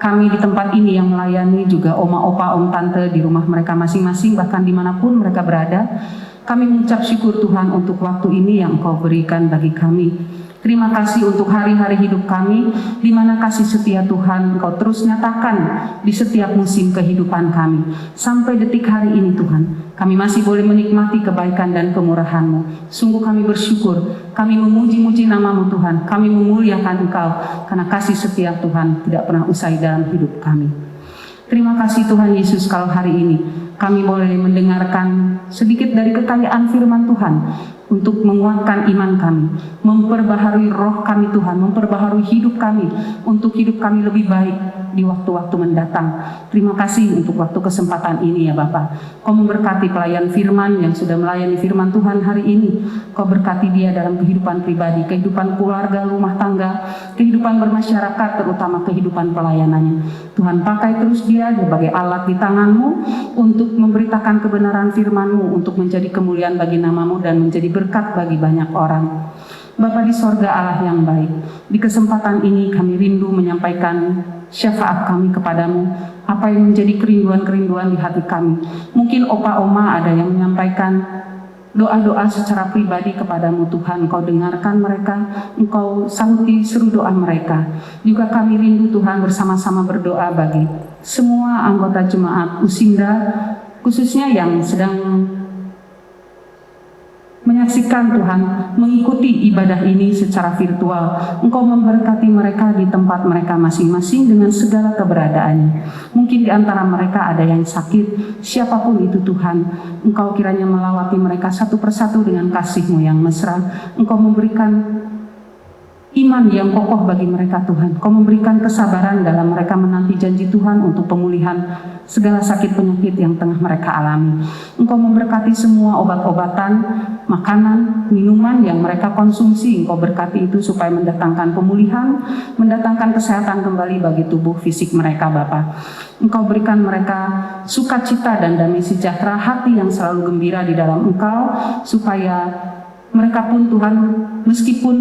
kami di tempat ini yang melayani, juga oma, opa, om, tante di rumah mereka masing-masing, bahkan dimanapun mereka berada, kami mengucap syukur Tuhan untuk waktu ini yang Engkau berikan bagi kami. Terima kasih untuk hari-hari hidup kami, di mana kasih setia Tuhan Engkau terus nyatakan di setiap musim kehidupan kami. Sampai detik hari ini Tuhan, kami masih boleh menikmati kebaikan dan kemurahan-Mu. Sungguh kami bersyukur, kami memuji-muji nama-Mu Tuhan, kami memuliakan Engkau, karena kasih setia Tuhan tidak pernah usai dalam hidup kami. Terima kasih Tuhan Yesus, kalau hari ini kami boleh mendengarkan sedikit dari kekayaan firman Tuhan, untuk menguatkan iman kami, memperbaharui roh kami Tuhan, memperbaharui hidup kami, untuk hidup kami lebih baik di waktu-waktu mendatang. Terima kasih untuk waktu kesempatan ini ya Bapa. Kau memberkati pelayan firman yang sudah melayani firman Tuhan hari ini. Kau berkati dia dalam kehidupan pribadi, kehidupan keluarga, rumah tangga, kehidupan bermasyarakat, terutama kehidupan pelayanannya. Tuhan, pakai terus dia sebagai alat di tangan-Mu untuk memberitakan kebenaran firman-Mu, untuk menjadi kemuliaan bagi nama-Mu dan menjadi berkat bagi banyak orang. Bapa di sorga, Allah yang baik, di kesempatan ini kami rindu menyampaikan syafaat kami kepadamu, apa yang menjadi kerinduan-kerinduan di hati kami. Mungkin opa oma ada yang menyampaikan doa-doa secara pribadi kepadamu Tuhan. Engkau dengarkan mereka, Engkau sahuti seru doa mereka. Juga kami rindu Tuhan bersama-sama berdoa bagi semua anggota jemaat Usinda, khususnya yang sedang menyaksikan Tuhan, mengikuti ibadah ini secara virtual. Engkau memberkati mereka di tempat mereka masing-masing dengan segala keberadaannya. Mungkin di antara mereka ada yang sakit, siapapun itu Tuhan, Engkau kiranya melawati mereka satu persatu dengan kasih-Mu yang mesra. Engkau memberikan iman yang kokoh bagi mereka Tuhan. Kau memberikan kesabaran dalam mereka menanti janji Tuhan untuk pemulihan segala sakit penyakit yang tengah mereka alami. Engkau memberkati semua obat-obatan, makanan, minuman yang mereka konsumsi. Engkau berkati itu supaya mendatangkan pemulihan, mendatangkan kesehatan kembali bagi tubuh fisik mereka Bapa. Engkau berikan mereka sukacita dan damai sejahtera, hati yang selalu gembira di dalam Engkau, supaya mereka pun Tuhan, meskipun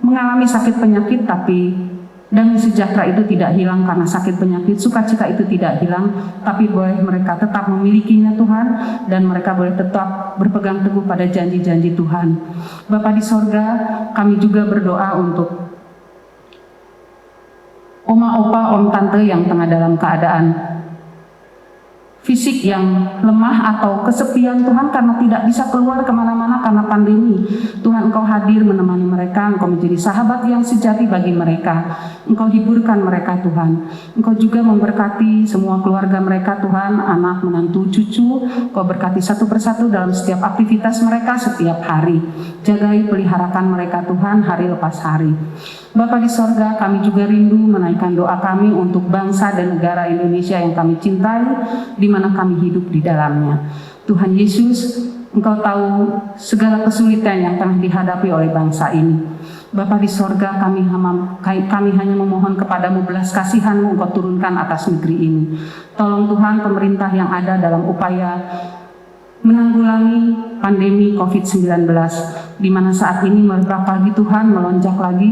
mengalami sakit penyakit, tapi damai sejahtera itu tidak hilang karena sakit penyakit, sukacita itu tidak hilang, tapi boleh mereka tetap memilikinya Tuhan, dan mereka boleh tetap berpegang teguh pada janji-janji Tuhan. Bapa di sorga, kami juga berdoa untuk oma, opa, om, tante yang tengah dalam keadaan fisik yang lemah atau kesepian Tuhan, karena tidak bisa keluar kemana-mana karena pandemi. Tuhan, Engkau hadir menemani mereka, Engkau menjadi sahabat yang sejati bagi mereka. Engkau hiburkan mereka Tuhan. Engkau juga memberkati semua keluarga mereka Tuhan, anak, menantu, cucu. Engkau berkati satu persatu dalam setiap aktivitas mereka setiap hari. Jagai peliharakan mereka Tuhan hari lepas hari. Bapa di sorga, kami juga rindu menaikkan doa kami untuk bangsa dan negara Indonesia yang kami cintai, di mana kami hidup di dalamnya. Tuhan Yesus, Engkau tahu segala kesulitan yang tengah dihadapi oleh bangsa ini. Bapa di sorga, kami hanya memohon kepadamu belas kasihan-Mu Engkau turunkan atas negeri ini. Tolong Tuhan pemerintah yang ada dalam upaya menanggulangi pandemi COVID-19, di mana saat ini beberapa lagi Tuhan melonjak lagi.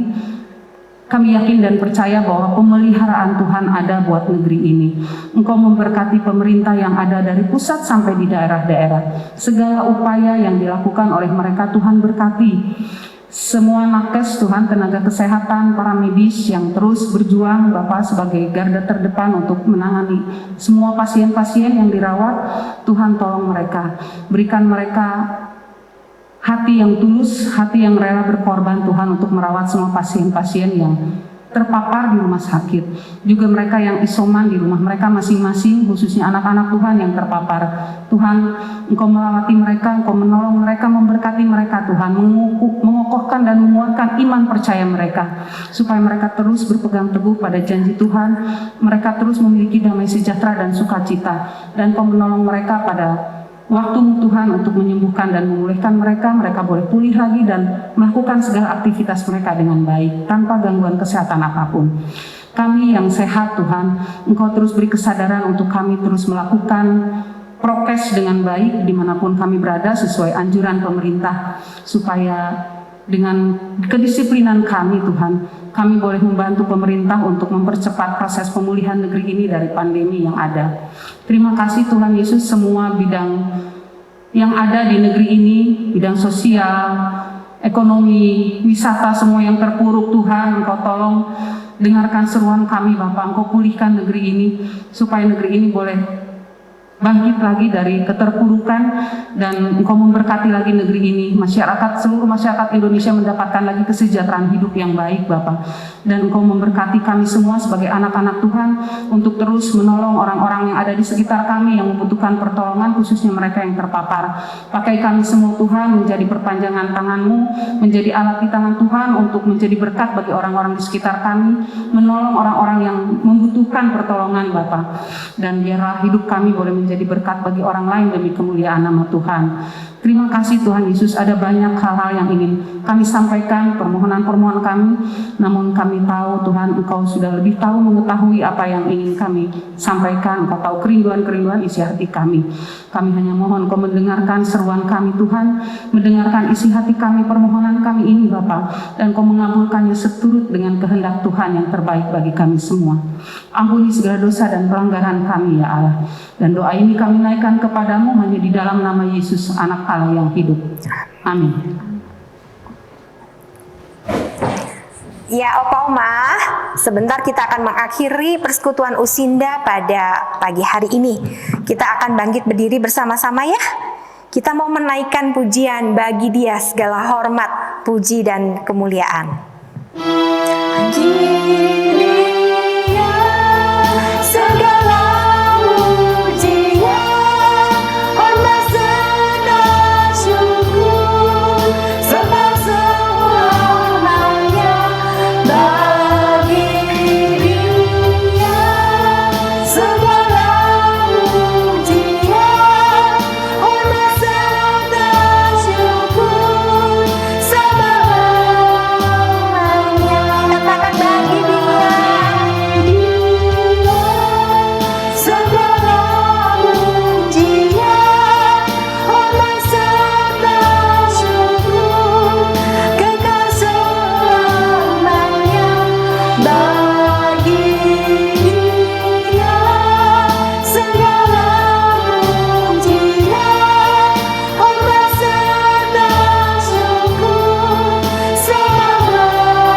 Kami yakin dan percaya bahwa pemeliharaan Tuhan ada buat negeri ini. Engkau memberkati pemerintah yang ada dari pusat sampai di daerah-daerah. Segala upaya yang dilakukan oleh mereka Tuhan berkati. Semua nakes Tuhan, tenaga kesehatan, para medis yang terus berjuang Bapak sebagai garda terdepan untuk menangani semua pasien-pasien yang dirawat. Tuhan tolong mereka, berikan mereka hati yang tulus, hati yang rela berkorban Tuhan untuk merawat semua pasien-pasien yang terpapar di rumah sakit. Juga mereka yang isoman di rumah mereka masing-masing, khususnya anak-anak Tuhan yang terpapar. Tuhan, Engkau melawati mereka, Engkau menolong mereka, memberkati mereka Tuhan, mengokohkan dan menguatkan iman percaya mereka, supaya mereka terus berpegang teguh pada janji Tuhan, mereka terus memiliki damai sejahtera dan sukacita, dan Engkau menolong mereka pada waktu Tuhan untuk menyembuhkan dan memulihkan mereka. Mereka boleh pulih lagi dan melakukan segala aktivitas mereka dengan baik tanpa gangguan kesehatan apapun. Kami yang sehat Tuhan, Engkau terus beri kesadaran untuk kami terus melakukan prokes dengan baik dimanapun kami berada sesuai anjuran pemerintah, supaya dengan kedisiplinan kami Tuhan, kami boleh membantu pemerintah untuk mempercepat proses pemulihan negeri ini dari pandemi yang ada. Terima kasih Tuhan Yesus, semua bidang yang ada di negeri ini, bidang sosial, ekonomi, wisata, semua yang terpuruk Tuhan, Engkau tolong dengarkan seruan kami Bapak, Engkau pulihkan negeri ini, supaya negeri ini boleh bangkit lagi dari keterpurukan, dan Engkau memberkati lagi negeri ini, seluruh masyarakat Indonesia mendapatkan lagi kesejahteraan hidup yang baik Bapak, dan Engkau memberkati kami semua sebagai anak-anak Tuhan untuk terus menolong orang-orang yang ada di sekitar kami yang membutuhkan pertolongan, khususnya mereka yang terpapar. Pakai kami semua Tuhan menjadi perpanjangan tangan-Mu, menjadi alat di tangan Tuhan untuk menjadi berkat bagi orang-orang di sekitar kami, menolong orang-orang yang membutuhkan pertolongan Bapak, dan biarlah hidup kami boleh menjadi berkat bagi orang lain demi kemuliaan nama Tuhan. Terima kasih Tuhan Yesus, ada banyak hal-hal yang ingin kami sampaikan, permohonan-permohonan kami, namun kami tahu Tuhan Engkau sudah lebih tahu, mengetahui apa yang ingin kami sampaikan. Engkau tahu kerinduan-kerinduan isi hati kami. Kami hanya mohon Engkau mendengarkan seruan kami Tuhan, mendengarkan isi hati kami, permohonan kami ini Bapa, dan Engkau mengabulkannya seturut dengan kehendak Tuhan yang terbaik bagi kami semua. Ampuni segala dosa dan pelanggaran kami ya Allah. Dan doa ini kami naikkan kepadamu hanya di dalam nama Yesus, Anak Allah yang hidup. Amin. Ya Opa Oma, sebentar kita akan mengakhiri persekutuan Usinda pada pagi hari ini. Kita akan bangkit berdiri bersama-sama ya. Kita mau menaikkan pujian, bagi Dia segala hormat, puji dan kemuliaan. Bagi Dia segala pujian, hormat serta syukur, sebab semuanya bagi Dia segala pujian, hormat serta syukur, semuanya. Katakan bagi Dia segala pujian, hormat serta syukur, kekal selamanya bagi Dia segala pujian, hormat serta syukur, selamanya.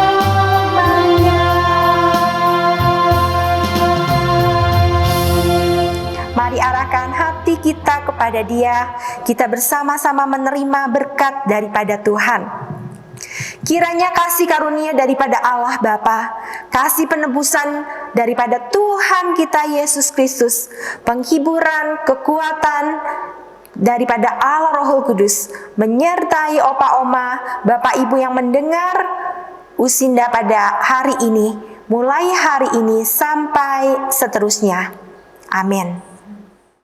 Mari arahkan hati kita kepada Dia. Kita bersama-sama menerima berkat daripada Tuhan. Kiranya kasih karunia daripada Allah Bapa, kasih penebusan daripada Tuhan kita Yesus Kristus, penghiburan, kekuatan daripada Allah Roh Kudus, menyertai opa oma, bapak ibu yang mendengar Usinda pada hari ini, mulai hari ini sampai seterusnya. Amin.